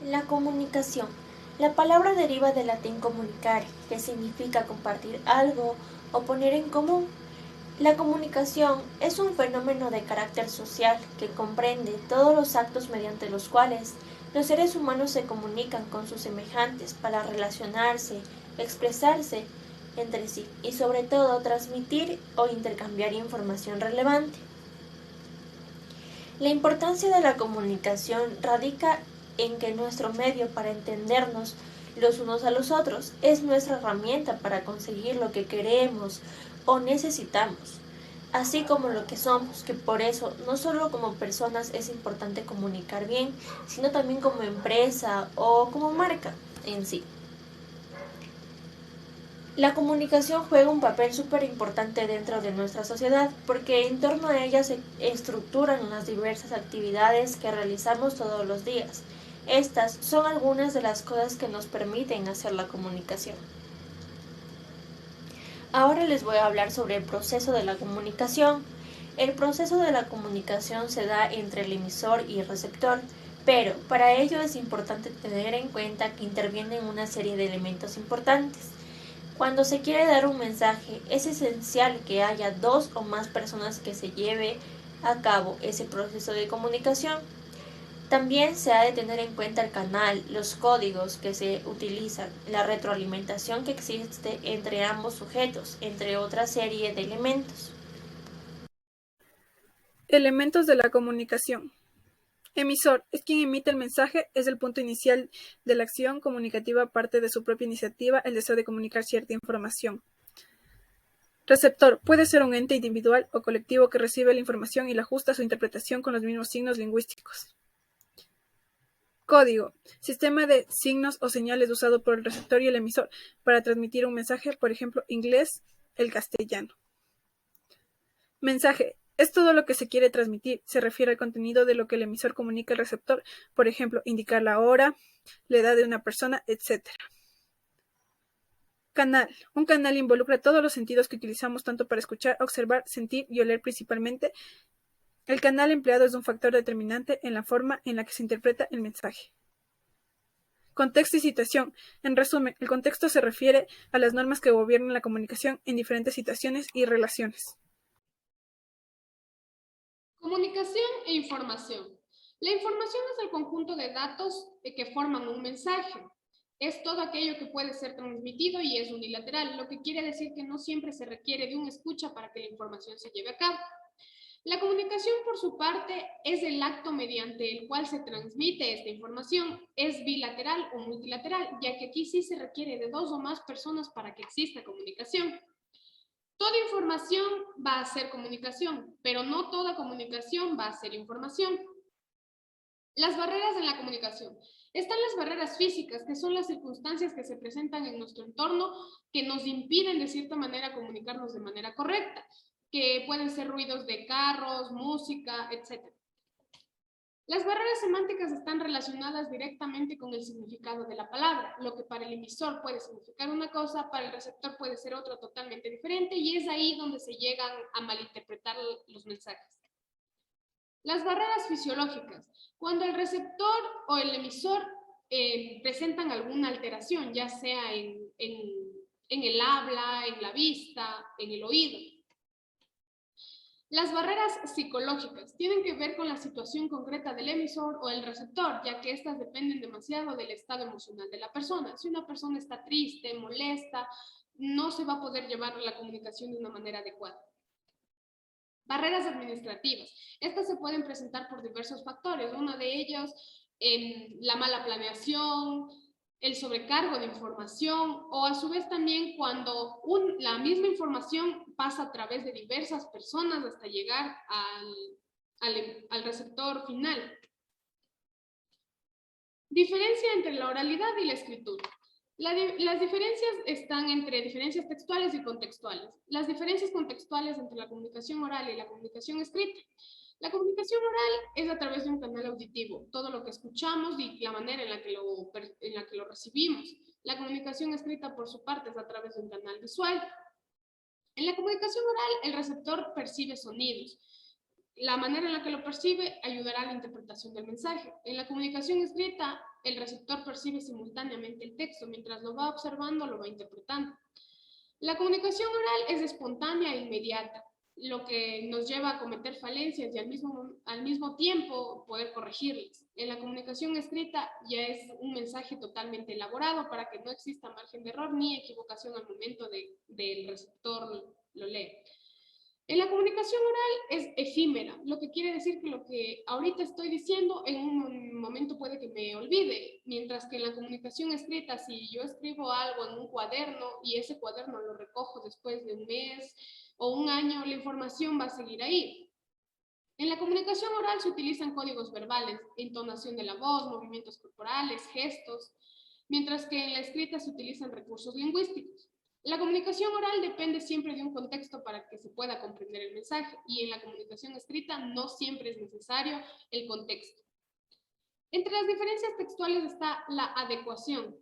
La comunicación. La palabra deriva del latín comunicare, que significa compartir algo o poner en común. La comunicación es un fenómeno de carácter social que comprende todos los actos mediante los cuales los seres humanos se comunican con sus semejantes para relacionarse, expresarse entre sí y sobre todo transmitir o intercambiar información relevante. La importancia de la comunicación radica en que nuestro medio para entendernos los unos a los otros es nuestra herramienta para conseguir lo que queremos o necesitamos, así como lo que somos, que por eso no solo como personas es importante comunicar bien, sino también como empresa o como marca en sí. La comunicación juega un papel súper importante dentro de nuestra sociedad porque en torno a ella se estructuran las diversas actividades que realizamos todos los días. Estas son algunas de las cosas que nos permiten hacer la comunicación. Ahora les voy a hablar sobre el proceso de la comunicación. El proceso de la comunicación se da entre el emisor y el receptor, pero para ello es importante tener en cuenta que intervienen una serie de elementos importantes. Cuando se quiere dar un mensaje, es esencial que haya dos o más personas que se lleve a cabo ese proceso de comunicación. También se ha de tener en cuenta el canal, los códigos que se utilizan, la retroalimentación que existe entre ambos sujetos, entre otra serie de elementos. Elementos de la comunicación. Emisor es quien emite el mensaje, es el punto inicial de la acción comunicativa, parte de su propia iniciativa, el deseo de comunicar cierta información. Receptor puede ser un ente individual o colectivo que recibe la información y la ajusta a su interpretación con los mismos signos lingüísticos. Código: sistema de signos o señales usado por el receptor y el emisor para transmitir un mensaje, por ejemplo, inglés, el castellano. Mensaje: es todo lo que se quiere transmitir, se refiere al contenido de lo que el emisor comunica al receptor, por ejemplo, indicar la hora, la edad de una persona, etc. Canal: un canal involucra todos los sentidos que utilizamos tanto para escuchar, observar, sentir y oler principalmente. El canal empleado es un factor determinante en la forma en la que se interpreta el mensaje. Contexto y situación. En resumen, el contexto se refiere a las normas que gobiernan la comunicación en diferentes situaciones y relaciones. Comunicación e información. La información es el conjunto de datos que forman un mensaje. Es todo aquello que puede ser transmitido y es unilateral, lo que quiere decir que no siempre se requiere de un escucha para que la información se lleve a cabo. La comunicación, por su parte, es el acto mediante el cual se transmite esta información. Es bilateral o multilateral, ya que aquí sí se requiere de dos o más personas para que exista comunicación. Toda información va a ser comunicación, pero no toda comunicación va a ser información. Las barreras en la comunicación. Están las barreras físicas, que son las circunstancias que se presentan en nuestro entorno que nos impiden de cierta manera comunicarnos de manera correcta, que pueden ser ruidos de carros, música, etc. Las barreras semánticas están relacionadas directamente con el significado de la palabra. Lo que para el emisor puede significar una cosa, para el receptor puede ser otra totalmente diferente, y es ahí donde se llegan a malinterpretar los mensajes. Las barreras fisiológicas. Cuando el receptor o el emisor presentan alguna alteración, ya sea en el habla, en la vista, en el oído. Las barreras psicológicas tienen que ver con la situación concreta del emisor o el receptor, ya que estas dependen demasiado del estado emocional de la persona. Si una persona está triste, molesta, no se va a poder llevar la comunicación de una manera adecuada. Barreras administrativas. Estas se pueden presentar por diversos factores. Uno de ellos, la mala planeación, el sobrecargo de información, o a su vez también cuando la misma información pasa a través de diversas personas hasta llegar al receptor final. Diferencia entre la oralidad y la escritura. Las diferencias están entre diferencias textuales y contextuales. Las diferencias contextuales entre la comunicación oral y la comunicación escrita. La comunicación oral es a través de un canal auditivo, todo lo que escuchamos y la manera en la que lo recibimos. La comunicación escrita, por su parte, es a través de un canal visual. En la comunicación oral, el receptor percibe sonidos. La manera en la que lo percibe ayudará a la interpretación del mensaje. En la comunicación escrita, el receptor percibe simultáneamente el texto, mientras lo va observando, lo va interpretando. La comunicación oral es espontánea e inmediata, lo que nos lleva a cometer falencias y al mismo tiempo poder corregirlas. En la comunicación escrita ya es un mensaje totalmente elaborado para que no exista margen de error ni equivocación al momento del receptor lo lee. En la comunicación oral es efímera, lo que quiere decir que lo que ahorita estoy diciendo en un momento puede que me olvide, mientras que en la comunicación escrita, si yo escribo algo en un cuaderno y ese cuaderno lo recojo después de un mes o un año, la información va a seguir ahí. En la comunicación oral se utilizan códigos verbales, entonación de la voz, movimientos corporales, gestos, mientras que en la escrita se utilizan recursos lingüísticos. La comunicación oral depende siempre de un contexto para que se pueda comprender el mensaje y en la comunicación escrita no siempre es necesario el contexto. Entre las diferencias textuales está la adecuación,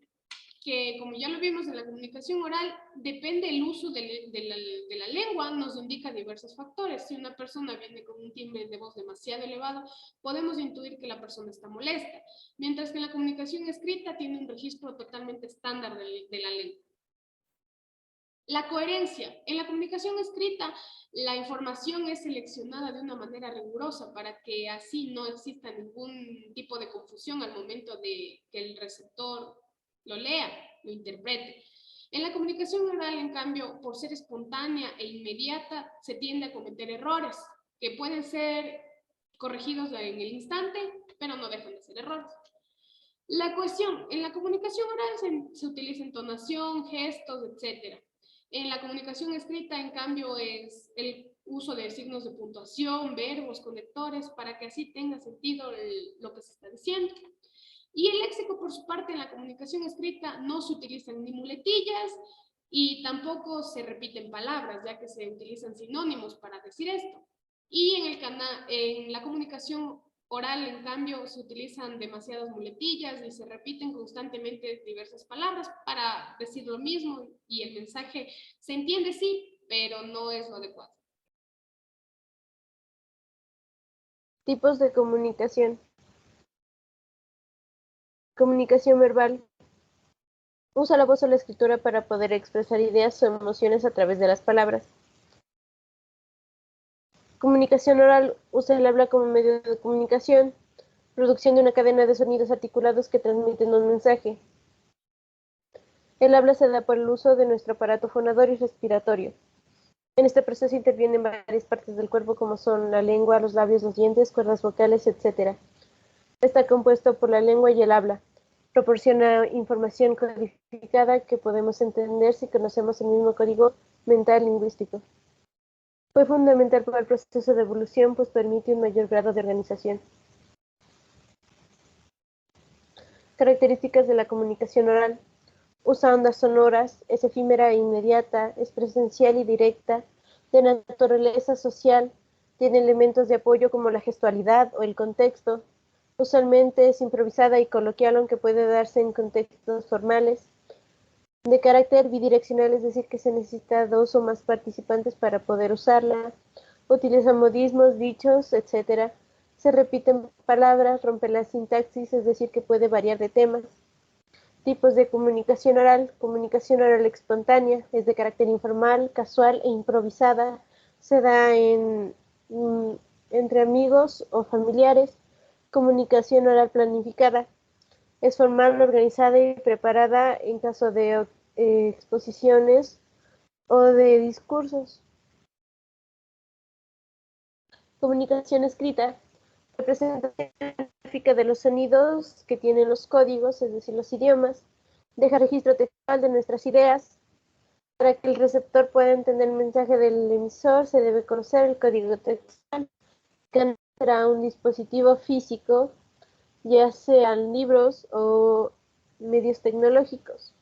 que como ya lo vimos en la comunicación oral, depende el uso de la lengua, nos indica diversos factores. Si una persona viene con un timbre de voz demasiado elevado, podemos intuir que la persona está molesta, mientras que en la comunicación escrita tiene un registro totalmente estándar de la lengua. La coherencia. En la comunicación escrita, la información es seleccionada de una manera rigurosa para que así no exista ningún tipo de confusión al momento de que el receptor lo lea, lo interprete. En la comunicación oral, en cambio, por ser espontánea e inmediata, se tiende a cometer errores que pueden ser corregidos en el instante, pero no dejan de ser errores. La cohesión. En la comunicación oral se utiliza entonación, gestos, etc. En la comunicación escrita, en cambio, es el uso de signos de puntuación, verbos, conectores, para que así tenga sentido lo que se está diciendo. Y el léxico, por su parte, en la comunicación escrita no se utilizan ni muletillas y tampoco se repiten palabras, ya que se utilizan sinónimos para decir esto. Y en la comunicación oral, en cambio, se utilizan demasiadas muletillas y se repiten constantemente diversas palabras para decir lo mismo y el mensaje se entiende, sí, pero no es lo adecuado. Tipos de comunicación. Comunicación verbal. Usa la voz o la escritura para poder expresar ideas o emociones a través de las palabras. Comunicación oral. Usa el habla como medio de comunicación, producción de una cadena de sonidos articulados que transmiten un mensaje. El habla se da por el uso de nuestro aparato fonador y respiratorio. En este proceso intervienen varias partes del cuerpo como son la lengua, los labios, los dientes, cuerdas vocales, etc. Está compuesto por la lengua y el habla. Proporciona información codificada que podemos entender si conocemos el mismo código mental lingüístico. Fue fundamental para el proceso de evolución, pues permite un mayor grado de organización. Características de la comunicación oral. Usa ondas sonoras, es efímera e inmediata, es presencial y directa, de naturaleza social, tiene elementos de apoyo como la gestualidad o el contexto. Usualmente es improvisada y coloquial, aunque puede darse en contextos formales. De carácter bidireccional, es decir, que se necesita dos o más participantes para poder usarla. Utiliza modismos, dichos, etc. Se repiten palabras, rompe la sintaxis, es decir, que puede variar de temas. Tipos de comunicación oral. Comunicación oral espontánea, es de carácter informal, casual e improvisada. Se da entre amigos o familiares. Comunicación oral planificada. Es formal, organizada y preparada en caso de exposiciones o de discursos. Comunicación escrita. Representación gráfica de los sonidos que tienen los códigos, es decir, los idiomas. Deja registro textual de nuestras ideas. Para que el receptor pueda entender el mensaje del emisor, se debe conocer el código textual, que será un dispositivo físico, ya sean libros o medios tecnológicos.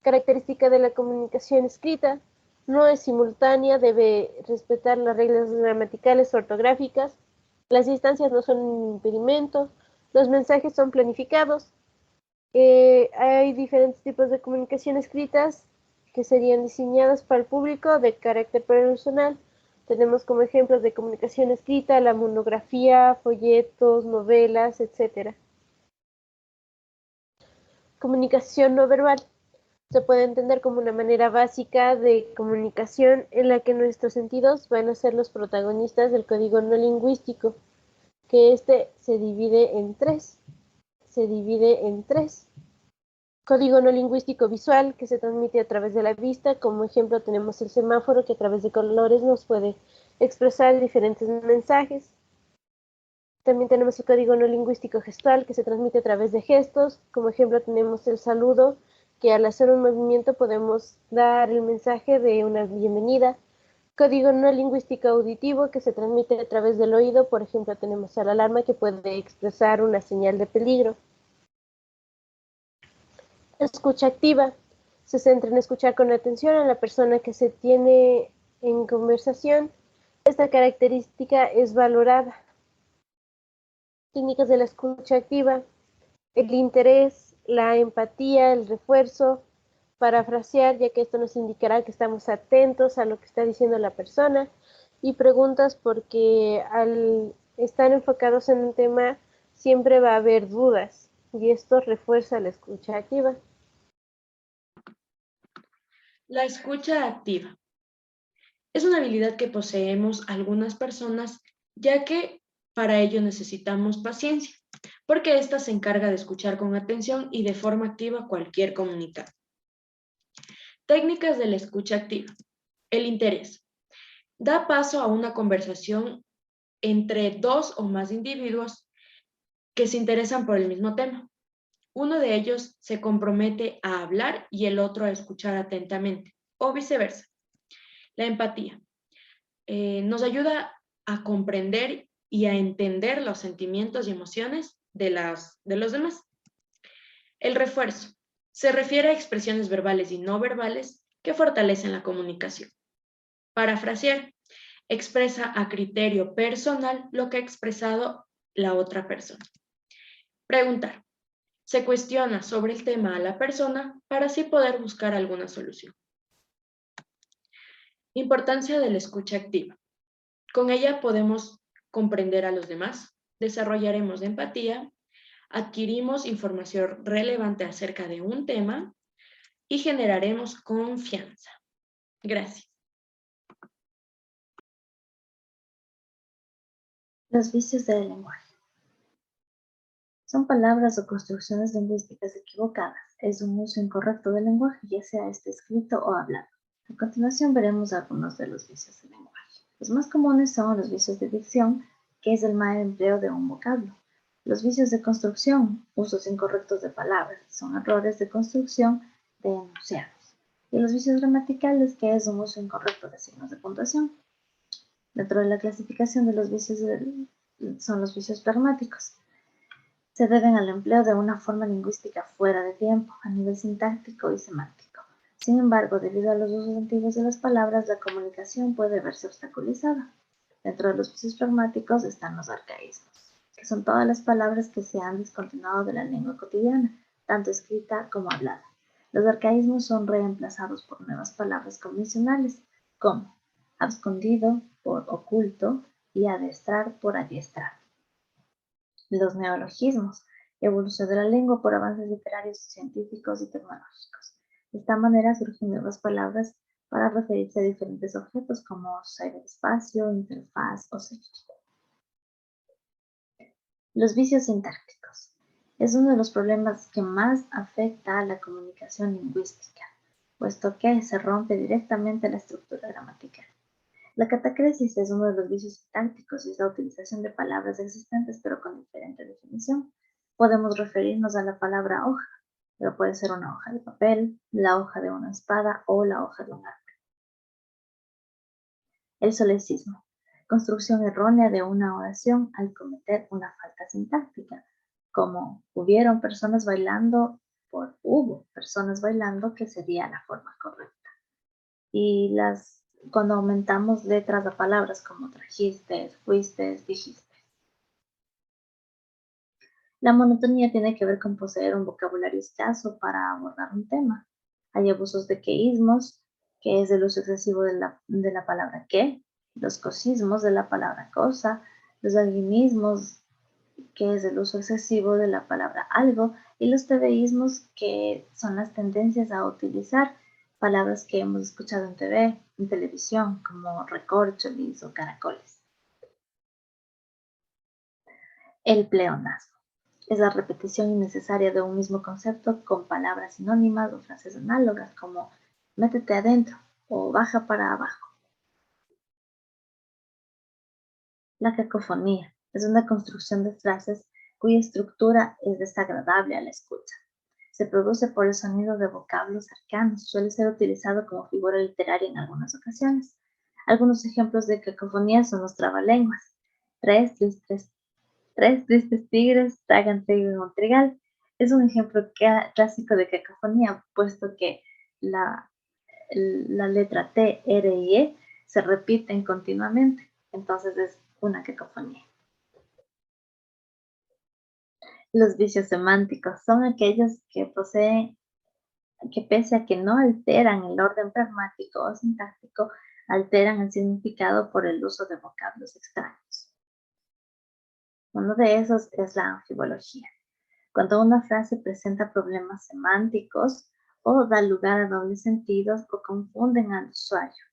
Característica de la comunicación escrita. No es simultánea, debe respetar las reglas gramaticales ortográficas. Las distancias no son un impedimento. Los mensajes son planificados. Hay diferentes tipos de comunicación escritas que serían diseñadas para el público de carácter personal. Tenemos como ejemplos de comunicación escrita la monografía, folletos, novelas, etc. Comunicación no verbal. Se puede entender como una manera básica de comunicación en la que nuestros sentidos van a ser los protagonistas del código no lingüístico, que se divide en tres. Código no lingüístico visual, que se transmite a través de la vista. Como ejemplo tenemos el semáforo, que a través de colores nos puede expresar diferentes mensajes. También tenemos el código no lingüístico gestual, que se transmite a través de gestos. Como ejemplo tenemos el saludo, que al hacer un movimiento podemos dar el mensaje de una bienvenida. Código no lingüístico auditivo, que se transmite a través del oído. Por ejemplo tenemos a la alarma, que puede expresar una señal de peligro. Escucha activa. Se centra en escuchar con atención a la persona que se tiene en conversación. Esta característica es valorada. Técnicas de la escucha activa: el interés, la empatía, el refuerzo, parafrasear, ya que esto nos indicará que estamos atentos a lo que está diciendo la persona, y preguntas, porque al estar enfocados en un tema siempre va a haber dudas, y esto refuerza la escucha activa. La escucha activa es una habilidad que poseemos algunas personas, ya que para ello necesitamos paciencia, porque ésta se encarga de escuchar con atención y de forma activa cualquier comunicado. Técnicas de la escucha activa. El interés. Da paso a una conversación entre dos o más individuos que se interesan por el mismo tema. Uno de ellos se compromete a hablar y el otro a escuchar atentamente, o viceversa. La empatía. Nos ayuda a comprender y a entender los sentimientos y emociones de los demás. El refuerzo se refiere a expresiones verbales y no verbales que fortalecen la comunicación. Parafrasear expresa a criterio personal lo que ha expresado la otra persona. Preguntar se cuestiona sobre el tema a la persona para así poder buscar alguna solución. Importancia de la escucha activa. Con ella podemos comprender a los demás, desarrollaremos empatía, adquirimos información relevante acerca de un tema y generaremos confianza. Gracias. Los vicios del lenguaje. Son palabras o construcciones lingüísticas equivocadas. Es un uso incorrecto del lenguaje, ya sea escrito o hablado. A continuación veremos algunos de los vicios del lenguaje. Los más comunes son los vicios de dicción, que es el mal empleo de un vocablo. Los vicios de construcción, usos incorrectos de palabras, son errores de construcción de enunciados. Y los vicios gramaticales, que es un uso incorrecto de signos de puntuación. Dentro de la clasificación de los vicios son los vicios pragmáticos. Se deben al empleo de una forma lingüística fuera de tiempo, a nivel sintáctico y semántico. Sin embargo, debido a los usos antiguos de las palabras, la comunicación puede verse obstaculizada. Dentro de los vicios pragmáticos están los arcaísmos, que son todas las palabras que se han descontinuado de la lengua cotidiana, tanto escrita como hablada. Los arcaísmos son reemplazados por nuevas palabras convencionales, como abscondido por oculto y adiestrar por adiestrar. Los neologismos, evolución de la lengua por avances literarios, científicos y tecnológicos. De esta manera surgen nuevas palabras para referirse a diferentes objetos como ciberespacio, interfaz o servicio. Los vicios sintácticos. Es uno de los problemas que más afecta a la comunicación lingüística, puesto que se rompe directamente la estructura gramatical. La catacresis es uno de los vicios sintácticos y es la utilización de palabras existentes pero con diferente definición. Podemos referirnos a la palabra hoja, pero puede ser una hoja de papel, la hoja de una espada o la hoja de un árbol. El solecismo. Construcción errónea de una oración al cometer una falta sintáctica, como hubieron personas bailando por hubo personas bailando, que sería la forma correcta. Y cuando aumentamos letras a palabras como trajiste, fuiste, dijiste. La monotonía tiene que ver con poseer un vocabulario escaso para abordar un tema. Hay abusos de queísmos, que es el uso excesivo de la palabra que, los cosismos de la palabra cosa, los alguinismos, que es el uso excesivo de la palabra algo, y los tebeísmos, que son las tendencias a utilizar palabras que hemos escuchado en TV, en televisión, como recorcholis o caracoles. El pleonasmo es la repetición innecesaria de un mismo concepto con palabras sinónimas o frases análogas como métete adentro o baja para abajo. La cacofonía es una construcción de frases cuya estructura es desagradable a la escucha. Se produce por el sonido de vocablos cercanos, suele ser utilizado como figura literaria en algunas ocasiones. Algunos ejemplos de cacofonía son los trabalenguas. Tres tristes tigres tragan trigo en un trigal. Es un ejemplo clásico de cacofonía, puesto que la letra T, R y E se repiten continuamente. Entonces es una cacofonía. Los vicios semánticos son aquellos que pese a que no alteran el orden pragmático o sintáctico, alteran el significado por el uso de vocablos extraños. Uno de esos es la anfibología. Cuando una frase presenta problemas semánticos o da lugar a dobles sentidos o confunden al usuario.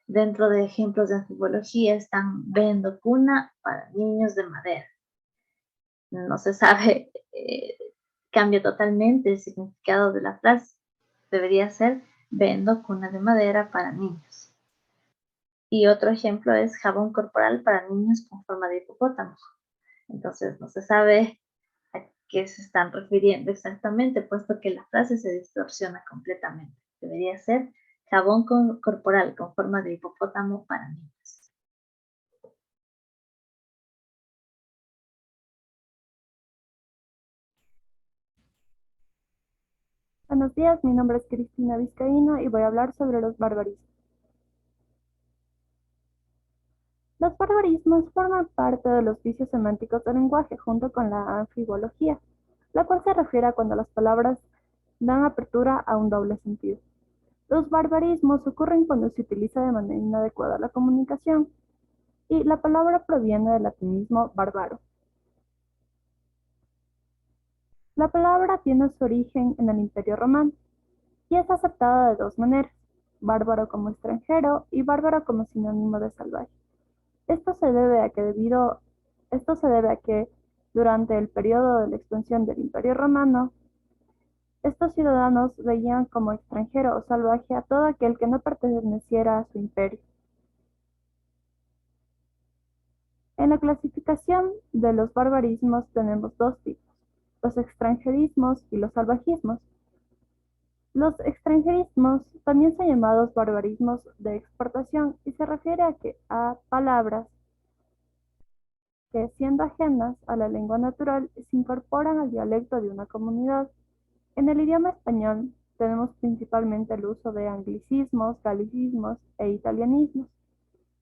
Dentro de ejemplos de anfibología están vendo cuna para niños de madera. No se sabe, cambia totalmente el significado de la frase. Debería ser vendo cuna de madera para niños. Y otro ejemplo es jabón corporal para niños con forma de hipopótamo. Entonces no se sabe a qué se están refiriendo exactamente, puesto que la frase se distorsiona completamente. Debería ser jabón corporal con forma de hipopótamo para niños. Buenos días, mi nombre es Cristina Vizcaíno y voy a hablar sobre los barbarismos. Los barbarismos forman parte de los vicios semánticos del lenguaje junto con la anfibología, la cual se refiere a cuando las palabras dan apertura a un doble sentido. Los barbarismos ocurren cuando se utiliza de manera inadecuada la comunicación y la palabra proviene del latinismo bárbaro. La palabra tiene su origen en el Imperio Romano y es aceptada de dos maneras: bárbaro como extranjero y bárbaro como sinónimo de salvaje. Esto se debe a que durante el periodo de la expansión del Imperio Romano, estos ciudadanos veían como extranjero o salvaje a todo aquel que no perteneciera a su imperio. En la clasificación de los barbarismos tenemos dos tipos: los extranjerismos y los salvajismos. Los extranjerismos también son llamados barbarismos de exportación y se refiere a palabras que, siendo ajenas a la lengua natural, se incorporan al dialecto de una comunidad. En el idioma español tenemos principalmente el uso de anglicismos, galicismos e italianismos.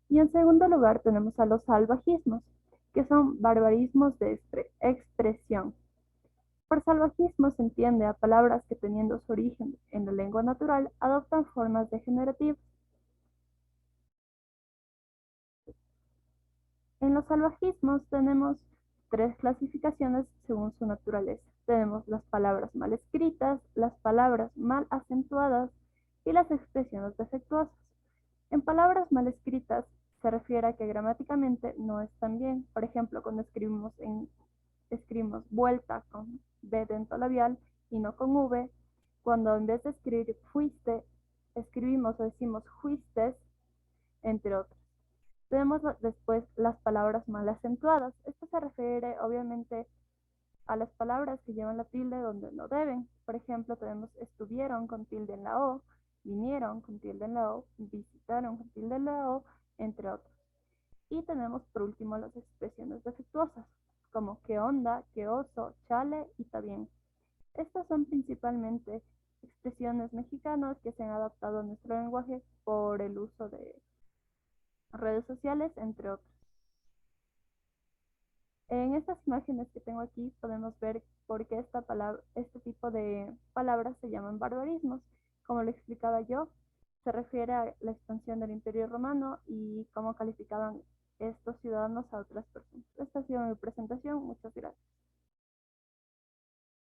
Y en segundo lugar tenemos a los salvajismos, que son barbarismos de expresión. Por salvajismo se entiende a palabras que, teniendo su origen en la lengua natural, adoptan formas degenerativas. En los salvajismos tenemos tres clasificaciones según su naturaleza. Tenemos las palabras mal escritas, las palabras mal acentuadas y las expresiones defectuosas. En palabras mal escritas se refiere a que gramáticamente no están bien. Por ejemplo, cuando escribimos vuelta con B dentolabial y no con V, cuando en vez de escribir fuiste, escribimos o decimos fuistes, entre otros. Tenemos después las palabras mal acentuadas. Esto se refiere obviamente a las palabras que llevan la tilde donde no deben. Por ejemplo, tenemos estuvieron con tilde en la O, vinieron con tilde en la O, visitaron con tilde en la O, entre otros. Y tenemos por último las expresiones defectuosas, como qué onda, qué oso, chale y está bien. Estas son principalmente expresiones mexicanas que se han adaptado a nuestro lenguaje por el uso de redes sociales, entre otros. En estas imágenes que tengo aquí podemos ver por qué este tipo de palabras se llaman barbarismos. Como lo explicaba yo, se refiere a la expansión del Imperio Romano y cómo calificaban estos ciudadanos a otras personas. Esta ha sido mi presentación. Muchas gracias.